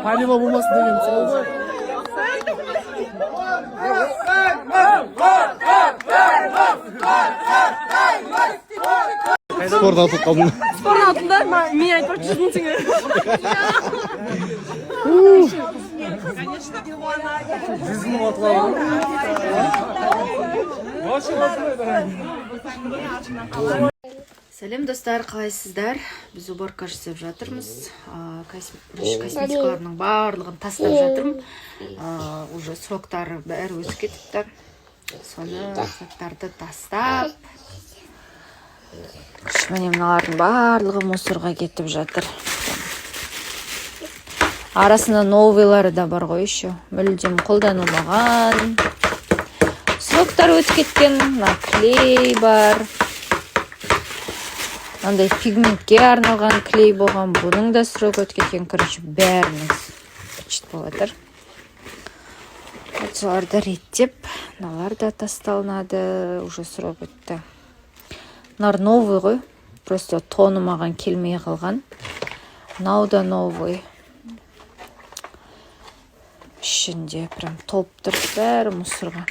панема болмасын деген сол ғой. Спорт атып қалдым. Спорт атында мен айтып 100 мың теңге. Сәлем достар, қалайсыздар? Біз уборка жасап жатырмыз. Косметикаларының барлығын тастап жатырмын. Уже сроктары бәрі өсіп кетіпті. Соны заттарды тастап, міне мыналардың барлығы мусорға кетіп жатыр. Арасында новыйлары да бар ғой еще. Мүлдем қолданылмаған. Сроктар өтіп кеткен. Клей бар. Андай пигментке арналған клей болған. Бұның да срок өтіп кеткен. Короче, бәріміз чит болатыр. Соларды реттеп, мыналар да тасталынады. Уже срок өтті. Мыналар новый ғой. Просто тоны маған келмей қалған. Мынау да новый. Ішінде прям толып тұр, бәрі мусорға.